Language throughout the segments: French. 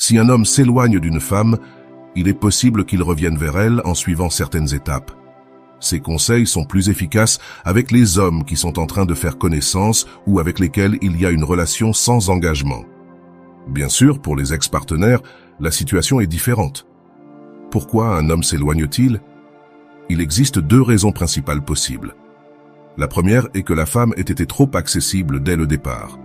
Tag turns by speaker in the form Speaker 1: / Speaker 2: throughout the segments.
Speaker 1: Si un homme s'éloigne d'une femme, il est possible qu'il revienne vers elle en suivant certaines étapes. Ces conseils sont plus efficaces avec les hommes qui sont en train de faire connaissance ou avec lesquels il y a une relation sans engagement. Bien sûr, pour les ex-partenaires, la situation est différente. Pourquoi un homme s'éloigne-t-il? Il existe deux raisons principales possibles. La première est que la femme ait été trop accessible dès le départ.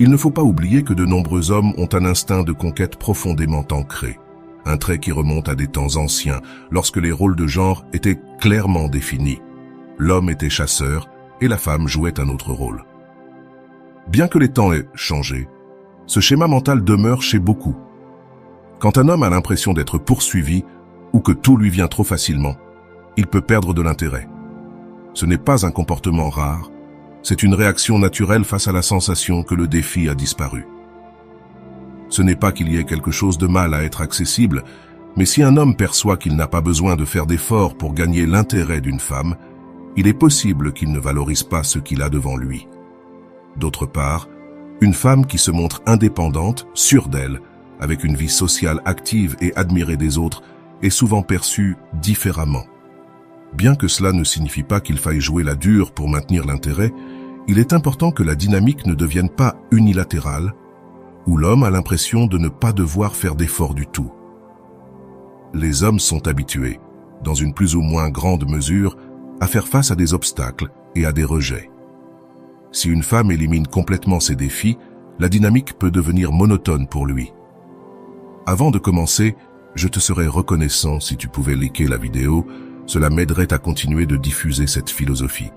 Speaker 1: Il ne faut pas oublier que de nombreux hommes ont un instinct de conquête profondément ancré, un trait qui remonte à des temps anciens, lorsque les rôles de genre étaient clairement définis. L'homme était chasseur et la femme jouait un autre rôle. Bien que les temps aient changé, ce schéma mental demeure chez beaucoup. Quand un homme a l'impression d'être poursuivi ou que tout lui vient trop facilement, il peut perdre de l'intérêt. Ce n'est pas un comportement rare, c'est une réaction naturelle face à la sensation que le défi a disparu. Ce n'est pas qu'il y ait quelque chose de mal à être accessible, mais si un homme perçoit qu'il n'a pas besoin de faire d'efforts pour gagner l'intérêt d'une femme, il est possible qu'il ne valorise pas ce qu'il a devant lui. D'autre part, une femme qui se montre indépendante, sûre d'elle, avec une vie sociale active et admirée des autres, est souvent perçue différemment. Bien que cela ne signifie pas qu'il faille jouer la dure pour maintenir l'intérêt, il est important que la dynamique ne devienne pas unilatérale, où l'homme a l'impression de ne pas devoir faire d'efforts du tout. Les hommes sont habitués, dans une plus ou moins grande mesure, à faire face à des obstacles et à des rejets. Si une femme élimine complètement ces défis, la dynamique peut devenir monotone pour lui. Avant de commencer, je te serais reconnaissant si tu pouvais liker la vidéo, cela m'aiderait à continuer de diffuser cette philosophie.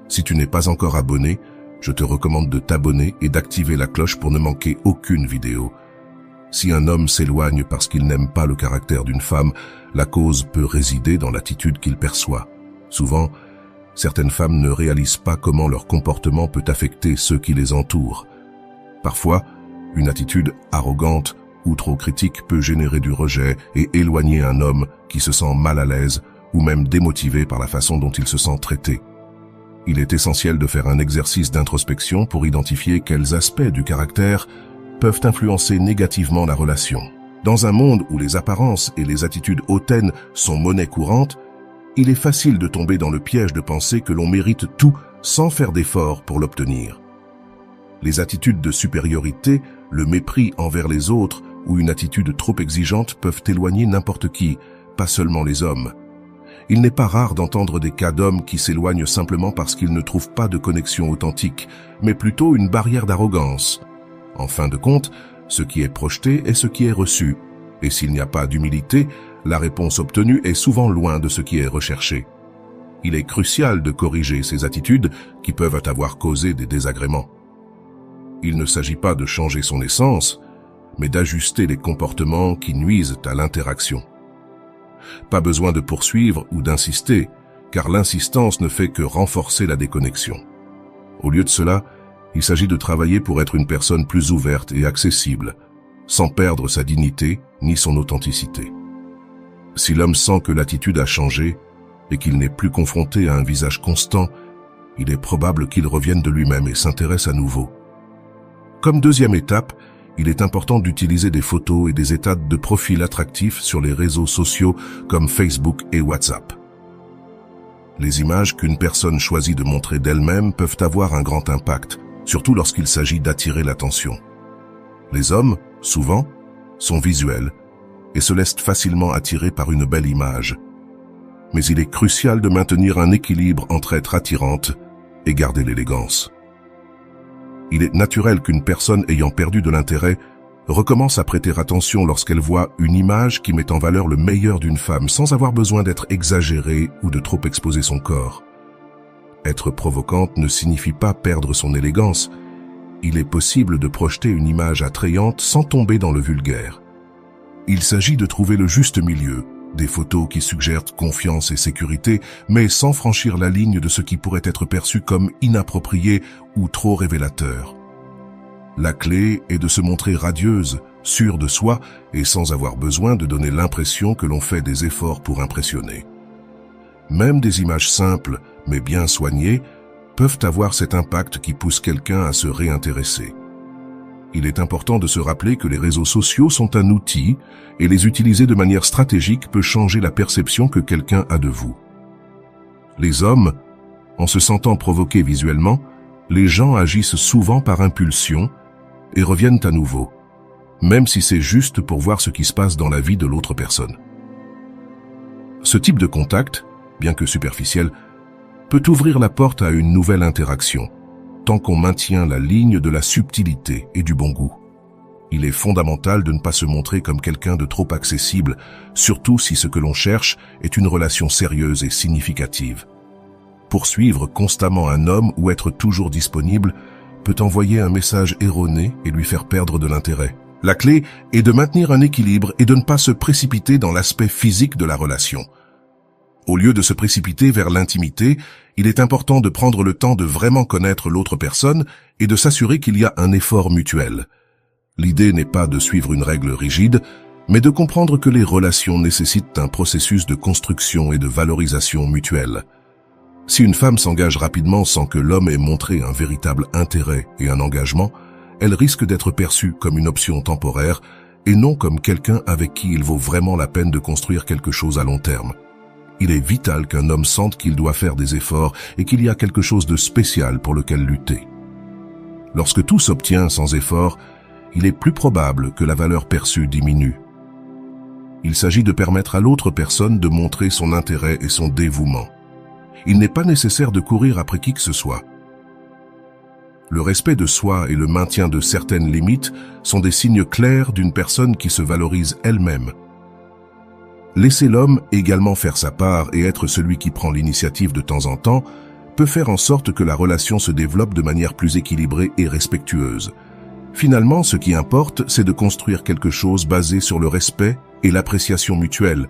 Speaker 1: Si tu n'es pas encore abonné, je te recommande de t'abonner et d'activer la cloche pour ne manquer aucune vidéo. Si un homme s'éloigne parce qu'il n'aime pas le caractère d'une femme, la cause peut résider dans l'attitude qu'il perçoit. Souvent, certaines femmes ne réalisent pas comment leur comportement peut affecter ceux qui les entourent. Parfois, une attitude arrogante ou trop critique peut générer du rejet et éloigner un homme qui se sent mal à l'aise ou même démotivé par la façon dont il se sent traité. Il est essentiel de faire un exercice d'introspection pour identifier quels aspects du caractère peuvent influencer négativement la relation. Dans un monde où les apparences et les attitudes hautaines sont monnaie courante, il est facile de tomber dans le piège de penser que l'on mérite tout sans faire d'efforts pour l'obtenir. Les attitudes de supériorité, le mépris envers les autres ou une attitude trop exigeante peuvent éloigner n'importe qui, pas seulement les hommes. Il n'est pas rare d'entendre des cas d'hommes qui s'éloignent simplement parce qu'ils ne trouvent pas de connexion authentique, mais plutôt une barrière d'arrogance. En fin de compte, ce qui est projeté est ce qui est reçu, et s'il n'y a pas d'humilité, la réponse obtenue est souvent loin de ce qui est recherché. Il est crucial de corriger ces attitudes qui peuvent avoir causé des désagréments. Il ne s'agit pas de changer son essence, mais d'ajuster les comportements qui nuisent à l'interaction. Pas besoin de poursuivre ou d'insister, car l'insistance ne fait que renforcer la déconnexion. Au lieu de cela, il s'agit de travailler pour être une personne plus ouverte et accessible, sans perdre sa dignité ni son authenticité. Si l'homme sent que l'attitude a changé et qu'il n'est plus confronté à un visage constant, il est probable qu'il revienne de lui-même et s'intéresse à nouveau. Comme deuxième étape, il est important d'utiliser des photos et des états de profil attractifs sur les réseaux sociaux comme Facebook et WhatsApp. Les images qu'une personne choisit de montrer d'elle-même peuvent avoir un grand impact, surtout lorsqu'il s'agit d'attirer l'attention. Les hommes, souvent, sont visuels et se laissent facilement attirer par une belle image. Mais il est crucial de maintenir un équilibre entre être attirante et garder l'élégance. Il est naturel qu'une personne ayant perdu de l'intérêt recommence à prêter attention lorsqu'elle voit une image qui met en valeur le meilleur d'une femme sans avoir besoin d'être exagérée ou de trop exposer son corps. Être provocante ne signifie pas perdre son élégance. Il est possible de projeter une image attrayante sans tomber dans le vulgaire. Il s'agit de trouver le juste milieu, des photos qui suggèrent confiance et sécurité, mais sans franchir la ligne de ce qui pourrait être perçu comme inapproprié ou trop révélateur. La clé est de se montrer radieuse, sûre de soi et sans avoir besoin de donner l'impression que l'on fait des efforts pour impressionner. Même des images simples, mais bien soignées, peuvent avoir cet impact qui pousse quelqu'un à se réintéresser. Il est important de se rappeler que les réseaux sociaux sont un outil et les utiliser de manière stratégique peut changer la perception que quelqu'un a de vous. Les hommes, en se sentant provoqués visuellement, les gens agissent souvent par impulsion et reviennent à nouveau, même si c'est juste pour voir ce qui se passe dans la vie de l'autre personne. Ce type de contact, bien que superficiel, peut ouvrir la porte à une nouvelle interaction, tant qu'on maintient la ligne de la subtilité et du bon goût. Il est fondamental de ne pas se montrer comme quelqu'un de trop accessible, surtout si ce que l'on cherche est une relation sérieuse et significative. Poursuivre constamment un homme ou être toujours disponible peut envoyer un message erroné et lui faire perdre de l'intérêt. La clé est de maintenir un équilibre et de ne pas se précipiter dans l'aspect physique de la relation. Au lieu de se précipiter vers l'intimité, il est important de prendre le temps de vraiment connaître l'autre personne et de s'assurer qu'il y a un effort mutuel. L'idée n'est pas de suivre une règle rigide, mais de comprendre que les relations nécessitent un processus de construction et de valorisation mutuelle. Si une femme s'engage rapidement sans que l'homme ait montré un véritable intérêt et un engagement, elle risque d'être perçue comme une option temporaire et non comme quelqu'un avec qui il vaut vraiment la peine de construire quelque chose à long terme. Il est vital qu'un homme sente qu'il doit faire des efforts et qu'il y a quelque chose de spécial pour lequel lutter. Lorsque tout s'obtient sans effort, il est plus probable que la valeur perçue diminue. Il s'agit de permettre à l'autre personne de montrer son intérêt et son dévouement. Il n'est pas nécessaire de courir après qui que ce soit. Le respect de soi et le maintien de certaines limites sont des signes clairs d'une personne qui se valorise elle-même. Laisser l'homme également faire sa part et être celui qui prend l'initiative de temps en temps peut faire en sorte que la relation se développe de manière plus équilibrée et respectueuse. Finalement, ce qui importe, c'est de construire quelque chose basé sur le respect et l'appréciation mutuelle,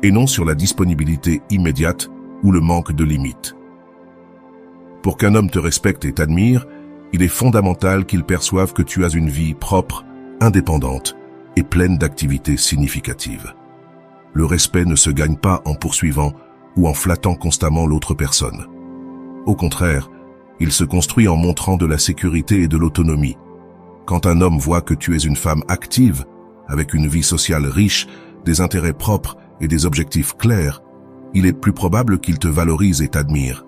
Speaker 1: et non sur la disponibilité immédiate ou le manque de limites. Pour qu'un homme te respecte et t'admire, il est fondamental qu'il perçoive que tu as une vie propre, indépendante et pleine d'activités significatives. Le respect ne se gagne pas en poursuivant ou en flattant constamment l'autre personne. Au contraire, il se construit en montrant de la sécurité et de l'autonomie. Quand un homme voit que tu es une femme active, avec une vie sociale riche, des intérêts propres et des objectifs clairs, il est plus probable qu'il te valorise et t'admire.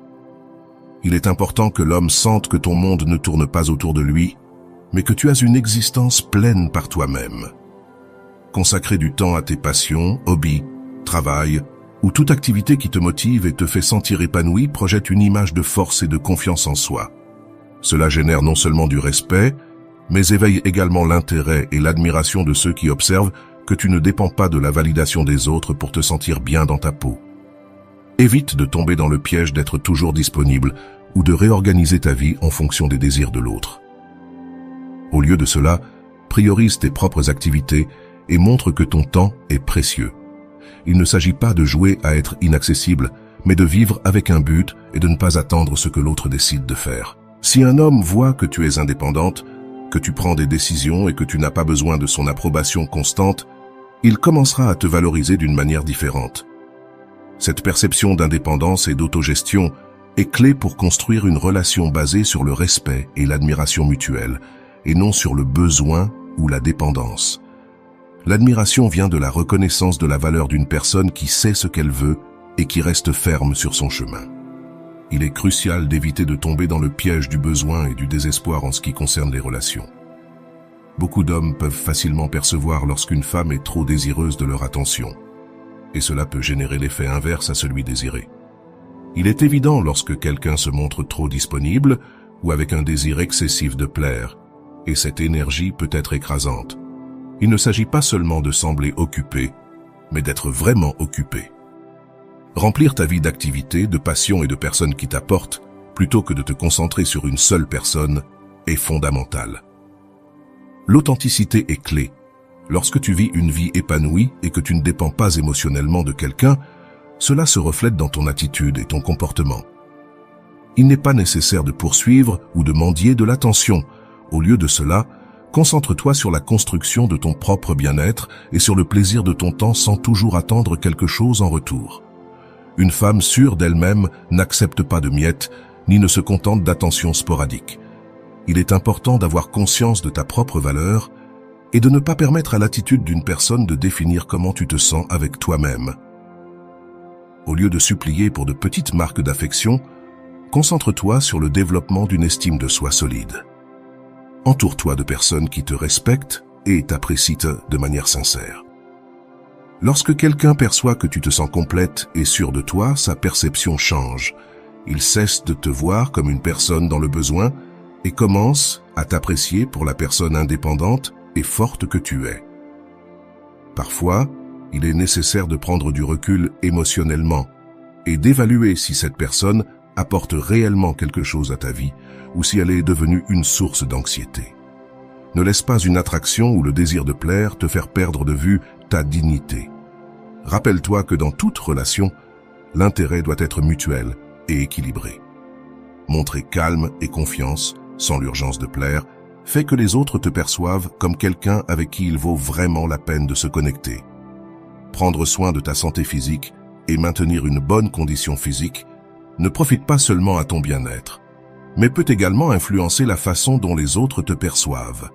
Speaker 1: Il est important que l'homme sente que ton monde ne tourne pas autour de lui, mais que tu as une existence pleine par toi-même. Consacrer du temps à tes passions, hobbies, travail ou toute activité qui te motive et te fait sentir épanoui projette une image de force et de confiance en soi. Cela génère non seulement du respect, mais éveille également l'intérêt et l'admiration de ceux qui observent que tu ne dépends pas de la validation des autres pour te sentir bien dans ta peau. Évite de tomber dans le piège d'être toujours disponible ou de réorganiser ta vie en fonction des désirs de l'autre. Au lieu de cela, priorise tes propres activités et montre que ton temps est précieux. Il ne s'agit pas de jouer à être inaccessible, mais de vivre avec un but et de ne pas attendre ce que l'autre décide de faire. Si un homme voit que tu es indépendante, que tu prends des décisions et que tu n'as pas besoin de son approbation constante, il commencera à te valoriser d'une manière différente. Cette perception d'indépendance et d'autogestion est clé pour construire une relation basée sur le respect et l'admiration mutuelle, et non sur le besoin ou la dépendance. L'admiration vient de la reconnaissance de la valeur d'une personne qui sait ce qu'elle veut et qui reste ferme sur son chemin. Il est crucial d'éviter de tomber dans le piège du besoin et du désespoir en ce qui concerne les relations. Beaucoup d'hommes peuvent facilement percevoir lorsqu'une femme est trop désireuse de leur attention, et cela peut générer l'effet inverse à celui désiré. Il est évident lorsque quelqu'un se montre trop disponible ou avec un désir excessif de plaire, et cette énergie peut être écrasante. Il ne s'agit pas seulement de sembler occupé, mais d'être vraiment occupé. Remplir ta vie d'activités, de passions et de personnes qui t'apportent, plutôt que de te concentrer sur une seule personne, est fondamental. L'authenticité est clé. Lorsque tu vis une vie épanouie et que tu ne dépends pas émotionnellement de quelqu'un, cela se reflète dans ton attitude et ton comportement. Il n'est pas nécessaire de poursuivre ou de mendier de l'attention. Au lieu de cela, concentre-toi sur la construction de ton propre bien-être et sur le plaisir de ton temps sans toujours attendre quelque chose en retour. Une femme sûre d'elle-même n'accepte pas de miettes, ni ne se contente d'attentions sporadiques. Il est important d'avoir conscience de ta propre valeur et de ne pas permettre à l'attitude d'une personne de définir comment tu te sens avec toi-même. Au lieu de supplier pour de petites marques d'affection, concentre-toi sur le développement d'une estime de soi solide. Entoure-toi de personnes qui te respectent et t'apprécient de manière sincère. Lorsque quelqu'un perçoit que tu te sens complète et sûre de toi, sa perception change. Il cesse de te voir comme une personne dans le besoin et commence à t'apprécier pour la personne indépendante et forte que tu es. Parfois, il est nécessaire de prendre du recul émotionnellement et d'évaluer si cette personne apporte réellement quelque chose à ta vie ou si elle est devenue une source d'anxiété. Ne laisse pas une attraction ou le désir de plaire te faire perdre de vue ta dignité. Rappelle-toi que dans toute relation, l'intérêt doit être mutuel et équilibré. Montrer calme et confiance, sans l'urgence de plaire, fait que les autres te perçoivent comme quelqu'un avec qui il vaut vraiment la peine de se connecter. Prendre soin de ta santé physique et maintenir une bonne condition physique ne profite pas seulement à ton bien-être, mais peut également influencer la façon dont les autres te perçoivent.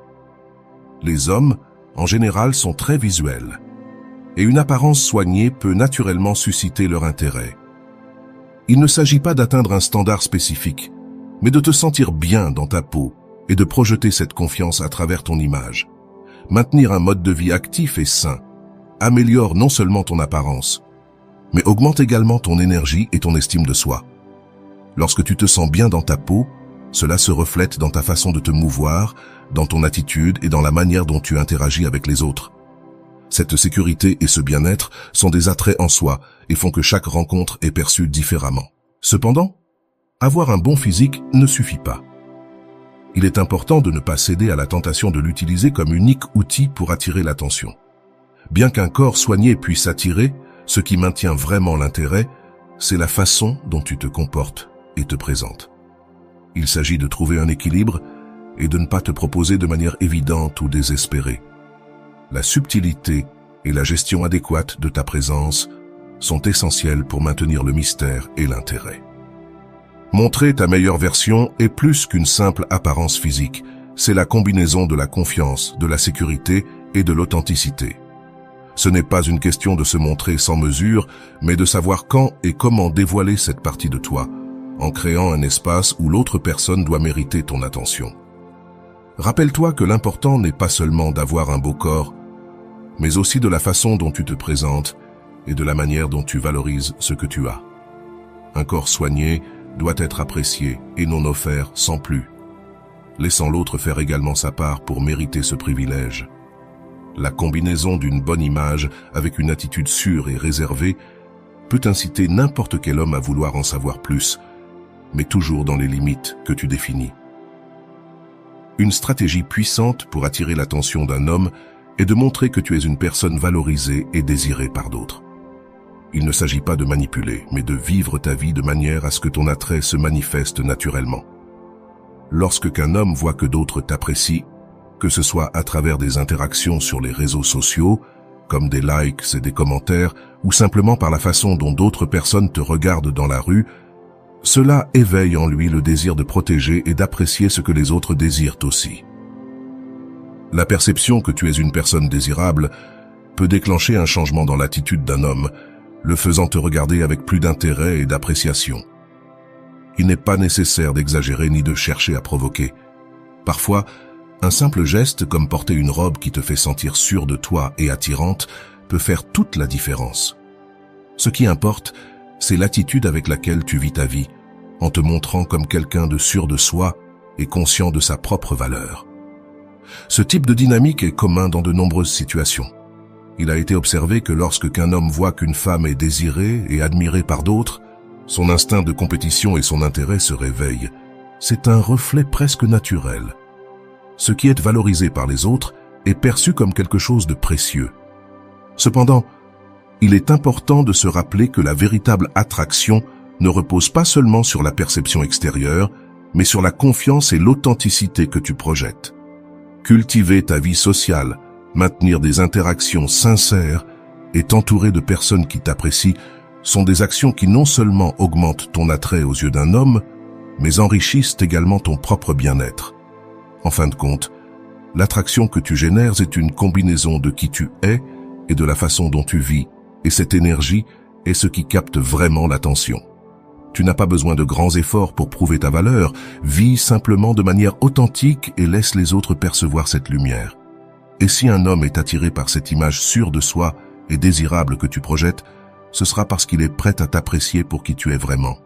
Speaker 1: Les hommes, en général, sont très visuels, et une apparence soignée peut naturellement susciter leur intérêt. Il ne s'agit pas d'atteindre un standard spécifique, mais de te sentir bien dans ta peau et de projeter cette confiance à travers ton image. Maintenir un mode de vie actif et sain améliore non seulement ton apparence, mais augmente également ton énergie et ton estime de soi. Lorsque tu te sens bien dans ta peau, cela se reflète dans ta façon de te mouvoir, dans ton attitude et dans la manière dont tu interagis avec les autres. Cette sécurité et ce bien-être sont des attraits en soi et font que chaque rencontre est perçue différemment. Cependant, avoir un bon physique ne suffit pas. Il est important de ne pas céder à la tentation de l'utiliser comme unique outil pour attirer l'attention. Bien qu'un corps soigné puisse attirer, ce qui maintient vraiment l'intérêt, c'est la façon dont tu te comportes et te présentes. Il s'agit de trouver un équilibre et de ne pas te proposer de manière évidente ou désespérée. La subtilité et la gestion adéquate de ta présence sont essentielles pour maintenir le mystère et l'intérêt. Montrer ta meilleure version est plus qu'une simple apparence physique, c'est la combinaison de la confiance, de la sécurité et de l'authenticité. Ce n'est pas une question de se montrer sans mesure, mais de savoir quand et comment dévoiler cette partie de toi, en créant un espace où l'autre personne doit mériter ton attention. Rappelle-toi que l'important n'est pas seulement d'avoir un beau corps, mais aussi de la façon dont tu te présentes et de la manière dont tu valorises ce que tu as. Un corps soigné doit être apprécié et non offert sans plus, laissant l'autre faire également sa part pour mériter ce privilège. La combinaison d'une bonne image avec une attitude sûre et réservée peut inciter n'importe quel homme à vouloir en savoir plus, mais toujours dans les limites que tu définis. Une stratégie puissante pour attirer l'attention d'un homme est de montrer que tu es une personne valorisée et désirée par d'autres. Il ne s'agit pas de manipuler, mais de vivre ta vie de manière à ce que ton attrait se manifeste naturellement. Lorsque qu'un homme voit que d'autres t'apprécient, que ce soit à travers des interactions sur les réseaux sociaux, comme des likes et des commentaires, ou simplement par la façon dont d'autres personnes te regardent dans la rue, cela éveille en lui le désir de protéger et d'apprécier ce que les autres désirent aussi. La perception que tu es une personne désirable peut déclencher un changement dans l'attitude d'un homme, le faisant te regarder avec plus d'intérêt et d'appréciation. Il n'est pas nécessaire d'exagérer ni de chercher à provoquer. Parfois, un simple geste comme porter une robe qui te fait sentir sûre de toi et attirante peut faire toute la différence. Ce qui importe, c'est l'attitude avec laquelle tu vis ta vie, en te montrant comme quelqu'un de sûr de soi et conscient de sa propre valeur. Ce type de dynamique est commun dans de nombreuses situations. Il a été observé que lorsque qu'un homme voit qu'une femme est désirée et admirée par d'autres, son instinct de compétition et son intérêt se réveillent. C'est un reflet presque naturel. Ce qui est valorisé par les autres est perçu comme quelque chose de précieux. Cependant, il est important de se rappeler que la véritable attraction ne repose pas seulement sur la perception extérieure, mais sur la confiance et l'authenticité que tu projettes. Cultiver ta vie sociale, maintenir des interactions sincères et t'entourer de personnes qui t'apprécient sont des actions qui non seulement augmentent ton attrait aux yeux d'un homme, mais enrichissent également ton propre bien-être. En fin de compte, l'attraction que tu génères est une combinaison de qui tu es et de la façon dont tu vis, et cette énergie est ce qui capte vraiment l'attention. Tu n'as pas besoin de grands efforts pour prouver ta valeur, vis simplement de manière authentique et laisse les autres percevoir cette lumière. Et si un homme est attiré par cette image sûre de soi et désirable que tu projettes, ce sera parce qu'il est prêt à t'apprécier pour qui tu es vraiment.